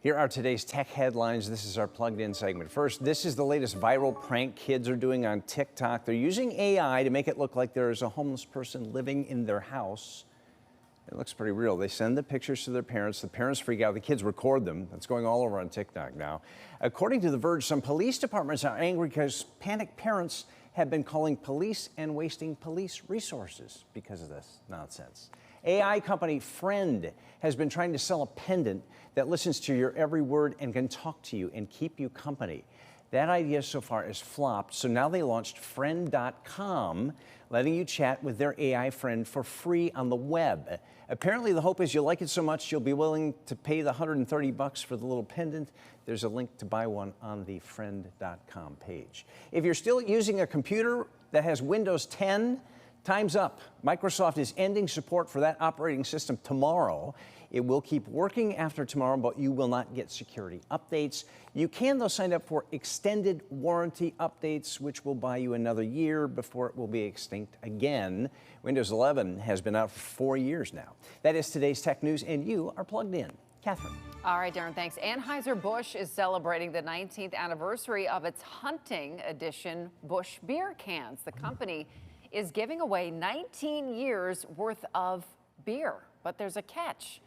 Here are today's tech headlines. This is our plugged in segment. First, this is the latest viral prank kids are doing on TikTok. They're using AI to make it look like there is a homeless person living in their house. It looks pretty real. They send the pictures to their parents. The parents freak out. The kids record them. That's going all over on TikTok now. According to The Verge, some police departments are angry because panicked parents have been calling police and wasting police resources because of this nonsense. AI company Friend has been trying to sell a pendant that listens to your every word and can talk to you and keep you company. That idea so far has flopped, so now they launched friend.com, letting you chat with their AI friend for free on the web. Apparently the hope is you'll like it so much you'll be willing to pay the $130 for the little pendant. There's a link to buy one on the friend.com page. If you're still using a computer that has Windows 10, time's up. Microsoft is ending support for that operating system tomorrow. It will keep working after tomorrow, but you will not get security updates. You can, though, sign up for extended warranty updates, which will buy you another year before it will be extinct again. Windows 11 has been out for 4 years now. That is today's tech news, and you are plugged in. Catherine. All right, Darren, thanks. Anheuser-Busch is celebrating the 19th anniversary of its hunting edition Busch beer cans. The company is giving away 19 years worth of beer, but there's a catch.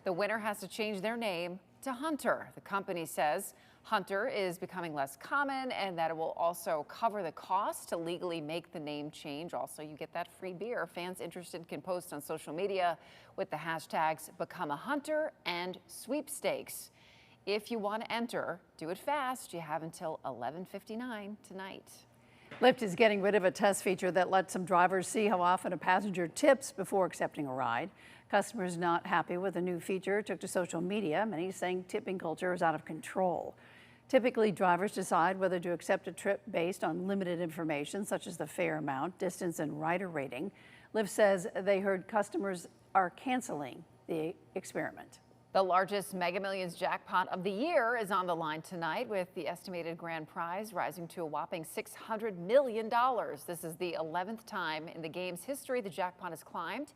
The winner has to change their name to Hunter. The company says Hunter is becoming less common and that it will also cover the cost to legally make the name change. Also, you get that free beer. Fans interested can post on social media with the hashtags Become a Hunter and Sweepstakes. If you want to enter, do it fast. You have until 11:59 tonight. Lyft is getting rid of a test feature that lets some drivers see how often a passenger tips before accepting a ride. Customers not happy with the new feature took to social media, many saying tipping culture is out of control. Typically, drivers decide whether to accept a trip based on limited information, such as the fare amount, distance, and rider rating. Lyft says they heard customers are canceling the experiment. The largest Mega Millions jackpot of the year is on the line tonight, with the estimated grand prize rising to a whopping $600 million. This is the 11th time in the game's history the jackpot has climbed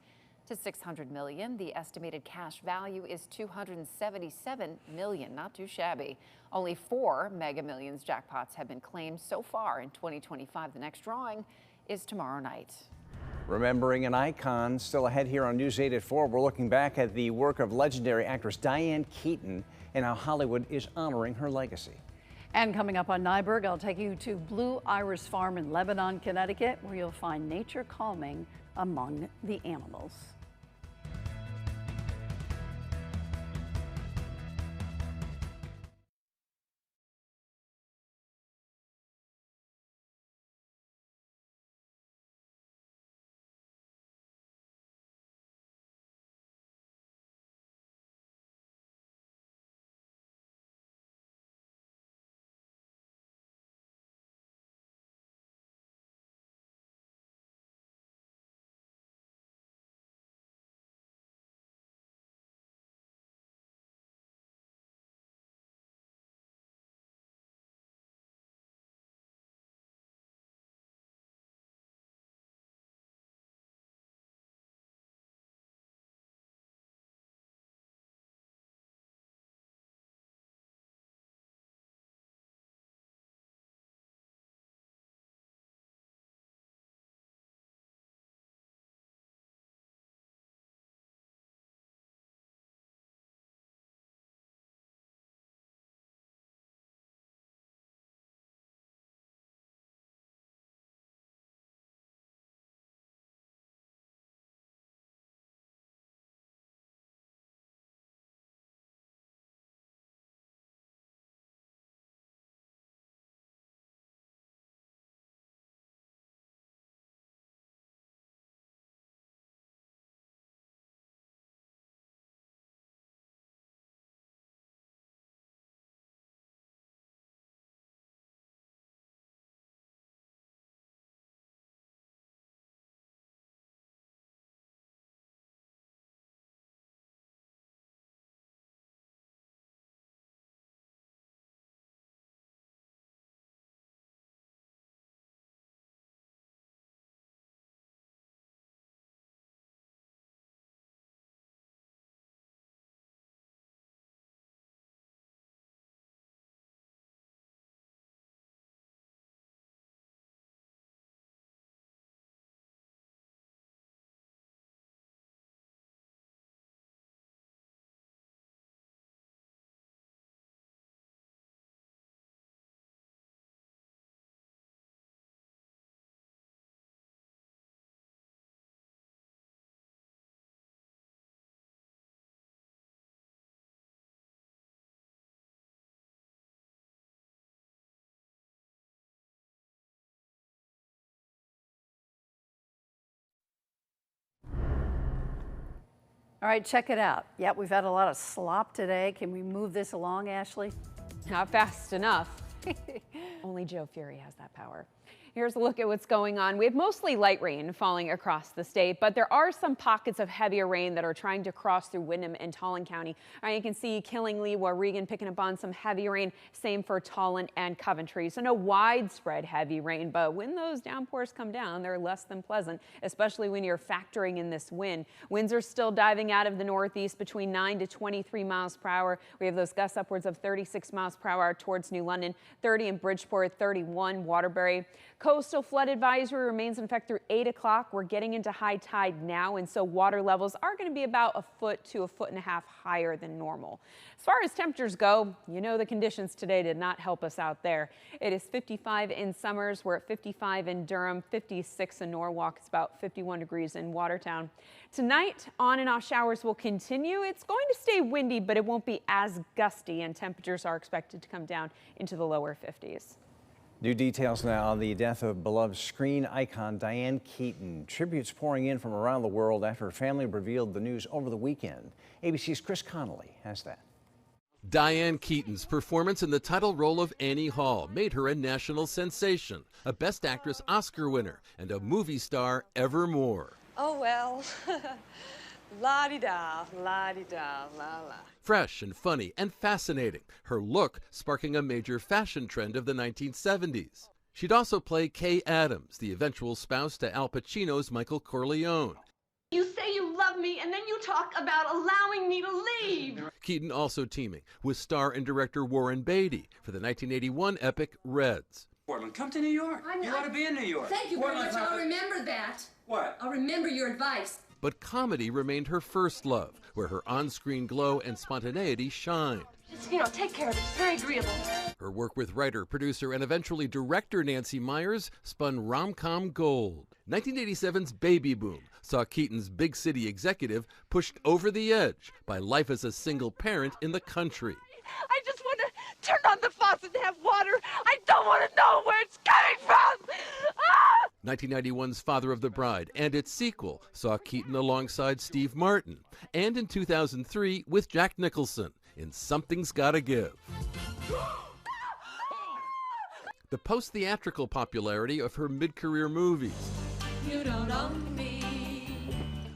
to $600 million. The estimated cash value is $277 million, not too shabby. Only 4 Mega Millions jackpots have been claimed so far in 2025. The next drawing is tomorrow night. Remembering an icon, still ahead here on News 8 at 4. We're looking back at the work of legendary actress Diane Keaton and how Hollywood is honoring her legacy. And coming up on Nyberg, I'll take you to Blue Iris Farm in Lebanon, Connecticut, where you'll find nature calming among the animals. All right, check it out. Yep, we've had a lot of slop today. Can we move this along, Ashley? Not fast enough. Only Joe Fury has that power. Here's a look at what's going on. We have mostly light rain falling across the state, but there are some pockets of heavier rain that are trying to cross through Windham and Tolland County. You can see Killingly, Waregan picking up on some heavy rain. Same for Tolland and Coventry. So no widespread heavy rain, but when those downpours come down, they're less than pleasant, especially when you're factoring in this wind. Winds are still diving out of the northeast between 9 to 23 miles per hour. We have those gusts upwards of 36 miles per hour towards New London, 30 in Bridgeport, 31 Waterbury. Coastal flood advisory remains in effect through 8 o'clock. We're getting into high tide now, and so water levels are going to be about a foot to a foot and a half higher than normal. As far as temperatures go, you know the conditions today did not help us out there. It is 55 in Summers. We're at 55 in Durham, 56 in Norwalk. It's about 51 degrees in Watertown. Tonight, on and off showers will continue. It's going to stay windy, but it won't be as gusty, and temperatures are expected to come down into the lower 50s. New details now on the death of beloved screen icon Diane Keaton. Tributes pouring in from around the world after her family revealed the news over the weekend. ABC's Chris Connolly has that. Diane Keaton's performance in the title role of Annie Hall made her a national sensation, a Best Actress Oscar winner, and a movie star evermore. Oh, well, la-di-da, la-di-da, la-la. Fresh and funny and fascinating, her look sparking a major fashion trend of the 1970s. She'd also play Kay Adams, the eventual spouse to Al Pacino's Michael Corleone. You say you love me, and then you talk about allowing me to leave. Keaton also teaming with star and director Warren Beatty for the 1981 epic Reds. Portland, come to New York. You ought to be in New York. Thank you very much. I'll remember that. What? I'll remember your advice. But comedy remained her first love, where her on-screen glow and spontaneity shined. Just, take care of it. It's very agreeable. Her work with writer, producer, and eventually director Nancy Meyers spun rom-com gold. 1987's Baby Boom saw Keaton's big city executive pushed over the edge by life as a single parent in the country. I just want to turn on the faucet and have water. I don't want to know where it's coming from. Ah! 1991's Father of the Bride and its sequel saw Keaton alongside Steve Martin, and in 2003 with Jack Nicholson in Something's Gotta Give. The post-theatrical popularity of her mid-career movies, You don't own me.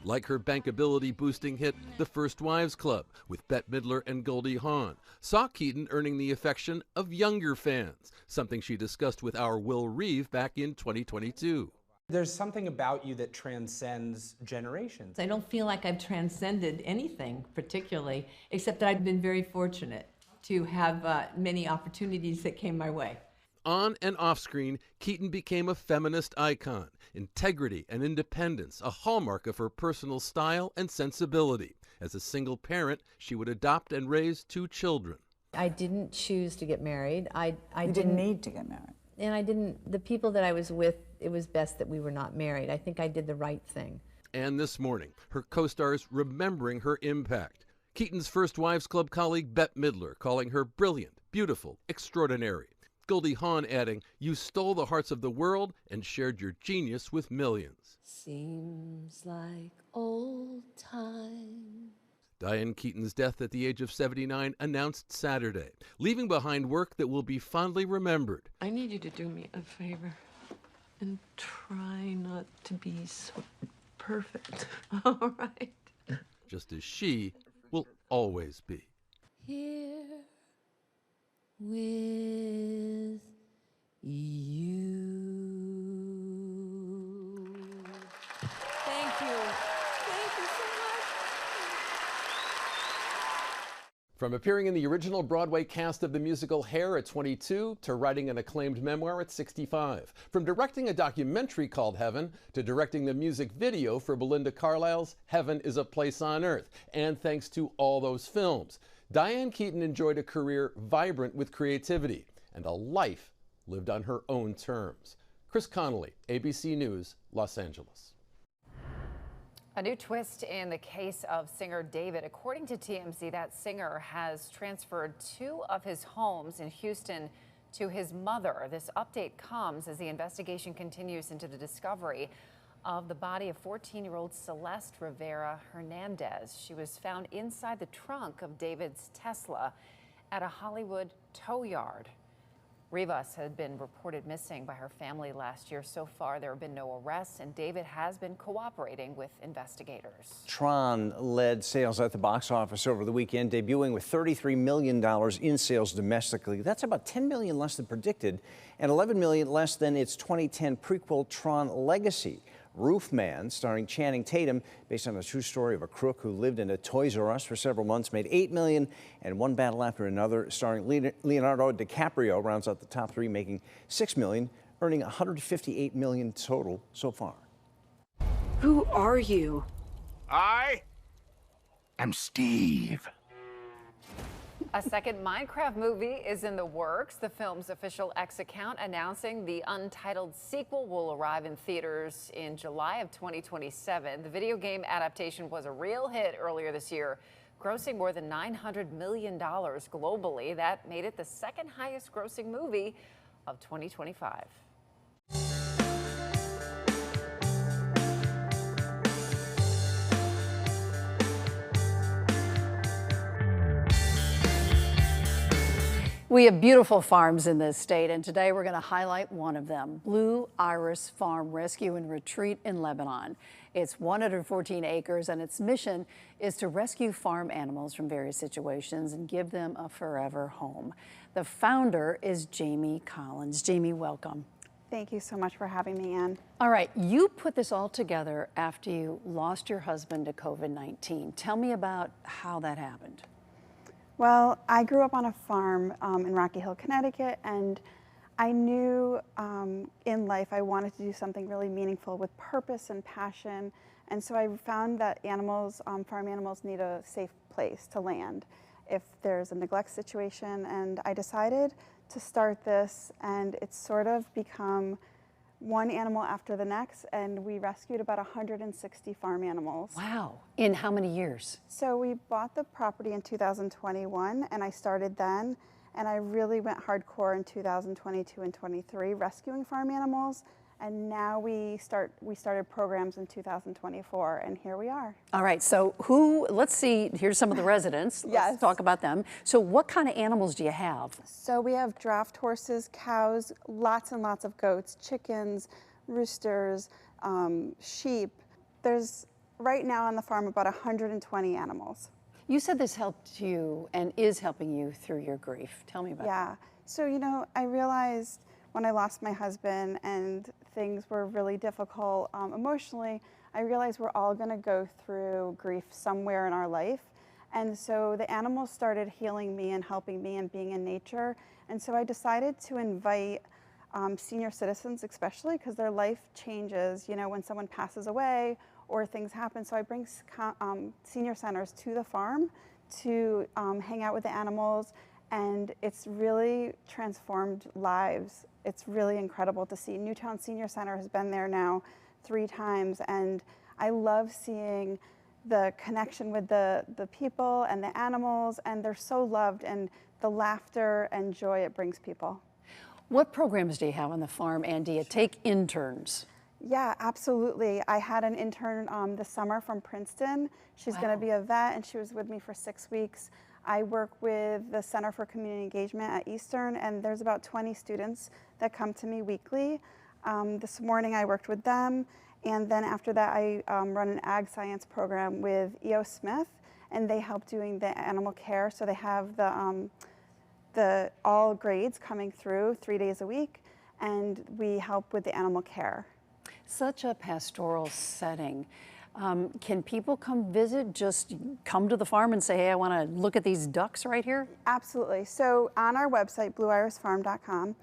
like her bankability-boosting hit The First Wives Club with Bette Midler and Goldie Hawn, saw Keaton earning the affection of younger fans, something she discussed with our Will Reeve back in 2022. There's something about you that transcends generations. I don't feel like I've transcended anything particularly, except that I've been very fortunate to have many opportunities that came my way. On and off screen, Keaton became a feminist icon. Integrity and independence, a hallmark of her personal style and sensibility. As a single parent, she would adopt and raise 2 children. I didn't choose to get married. I didn't need to get married. And I didn't, the people that I was with, it was best that we were not married. I think I did the right thing. And this morning, her co-stars remembering her impact. Keaton's First Wives Club colleague Bette Midler calling her brilliant, beautiful, extraordinary. Goldie Hawn adding, "You stole the hearts of the world and shared your genius with millions." Seems like old time. Diane Keaton's death at the age of 79 announced Saturday, leaving behind work that will be fondly remembered. I need you to do me a favor and try not to be so perfect. All right? Just as she will always be. Here with you. Thank you. Thank you so much. From appearing in the original Broadway cast of the musical Hair at 22 to writing an acclaimed memoir at 65. From directing a documentary called Heaven to directing the music video for Belinda Carlisle's Heaven is a Place on Earth. And thanks to all those films, Diane Keaton enjoyed a career vibrant with creativity and a life lived on her own terms. Chris Connolly, ABC News, Los Angeles. A new twist in the case of singer David. According to TMZ, that singer has transferred 2 of his homes in Houston to his mother. This update comes as the investigation continues into the discovery of the body of 14-year-old Celeste Rivera Hernandez. She was found inside the trunk of David's Tesla at a Hollywood tow yard. Rivas had been reported missing by her family last year. So far, there have been no arrests, and David has been cooperating with investigators. Tron led sales at the box office over the weekend, debuting with $33 million in sales domestically. That's about $10 million less than predicted, and $11 million less than its 2010 prequel Tron Legacy. Roof Man, starring Channing Tatum, based on a true story of a crook who lived in a Toys R Us for several months, made $8 million, and One Battle After Another, starring Leonardo DiCaprio, rounds out the top three, making $6 million, earning $158 million total so far. Who are you? I am Steve. A second Minecraft movie is in the works. The film's official X account announcing the untitled sequel will arrive in theaters in July of 2027. The video game adaptation was a real hit earlier this year, grossing more than $900 million globally. That made it the second highest grossing movie of 2025. We have beautiful farms in this state, and today we're going to highlight one of them, Blue Iris Farm Rescue and Retreat in Lebanon. It's 114 acres, and its mission is to rescue farm animals from various situations and give them a forever home. The founder is Jamie Collins. Jamie, welcome. Thank you so much for having me, Ann. All right, you put this all together after you lost your husband to COVID-19. Tell me about how that happened. Well, I grew up on a farm in Rocky Hill, Connecticut, and I knew in life I wanted to do something really meaningful with purpose and passion. And so I found that animals, farm animals, need a safe place to land if there's a neglect situation. And I decided to start this, and it's sort of become one animal after the next, and we rescued about 160 farm animals. Wow. In how many years? So we bought the property in 2021, and I started then, and I really went hardcore in 2022 and 23 rescuing farm animals, and now we started programs in 2024, and here we are. All right, so let's see, here's some of the residents. Yes. Let's talk about them. So what kind of animals do you have? So we have draft horses, cows, lots and lots of goats, chickens, roosters, sheep. There's right now on the farm about 120 animals. You said this helped you and is helping you through your grief. Tell me about that. Yeah, so I realized when I lost my husband and things were really difficult emotionally, I realized we're all gonna go through grief somewhere in our life. And so the animals started healing me and helping me and being in nature. And so I decided to invite senior citizens, especially because their life changes, when someone passes away or things happen. So I bring senior centers to the farm to hang out with the animals, and it's really transformed lives. It's really incredible to see. Newtown Senior Center has been there now 3 times, and I love seeing the connection with the people and the animals, and they're so loved, and the laughter and joy it brings people. What programs do you have on the farm, and do you take interns? Yeah, absolutely. I had an intern this summer from Princeton. She's going to be a vet, and she was with me for 6 weeks. I work with the Center for Community Engagement at Eastern, and there's about 20 students that come to me weekly. This morning I worked with them, and then after that I run an ag science program with E.O. Smith, and they help doing the animal care. So they have the all grades coming through 3 days a week, and we help with the animal care. Such a pastoral setting. Can people come visit, just come to the farm and say, hey, I want to look at these ducks right here? Absolutely. So on our website, blueirisfarm.com,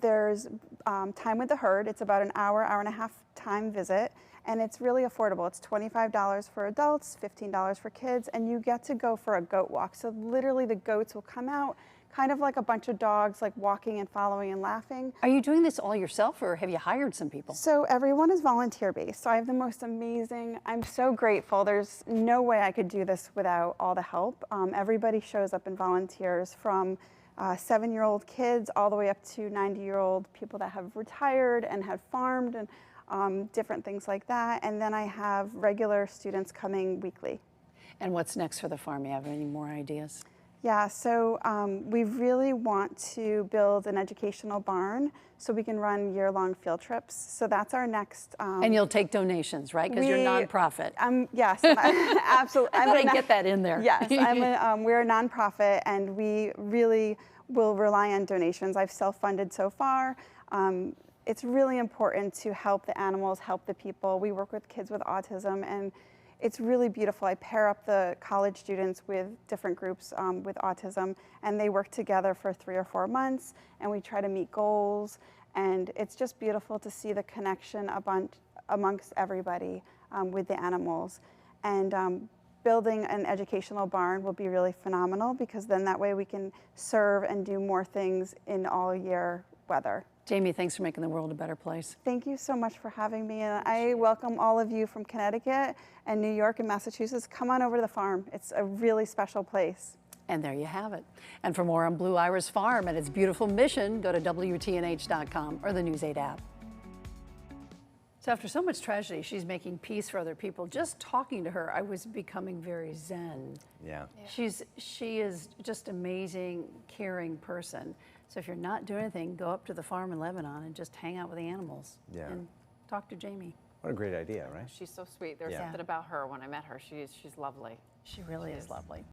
there's time with the herd. It's about an hour and a half time visit, and it's really affordable. It's $25 for adults, $15 for kids, and you get to go for a goat walk. So literally the goats will come out, kind of like a bunch of dogs, like walking and following and laughing. Are you doing this all yourself, or have you hired some people? So everyone is volunteer-based. So I have the most amazing, I'm so grateful. There's no way I could do this without all the help. Everybody shows up and volunteers, from 7-year-old kids all the way up to 90-year-old people that have retired and have farmed. And different things like that. And then I have regular students coming weekly. And what's next for the farm? You have any more ideas? Yeah, so we really want to build an educational barn so we can run year-long field trips. So that's our next. And you'll take donations, right? Because you're nonprofit. Yes, absolutely. I thought I'd get that in there. Yes, we're a nonprofit, and we really will rely on donations. I've self-funded so far. It's really important to help the animals, help the people. We work with kids with autism, and it's really beautiful. I pair up the college students with different groups with autism, and they work together for 3 or 4 months, and we try to meet goals. And it's just beautiful to see the connection amongst everybody with the animals. And building an educational barn will be really phenomenal, because then that way we can serve and do more things in all year weather. Jamie, thanks for making the world a better place. Thank you so much for having me. And I welcome all of you from Connecticut and New York and Massachusetts. Come on over to the farm. It's a really special place. And there you have it. And for more on Blue Iris Farm and its beautiful mission, go to WTNH.com or the News 8 app. So after so much tragedy, she's making peace for other people. Just talking to her, I was becoming very zen. Yeah. She is just amazing, caring person. So if you're not doing anything, go up to the farm in Lebanon and just hang out with the animals. Yeah. And talk to Jamie. What a great idea, right? She's so sweet. There's something about her. When I met her, she's lovely. She really is lovely.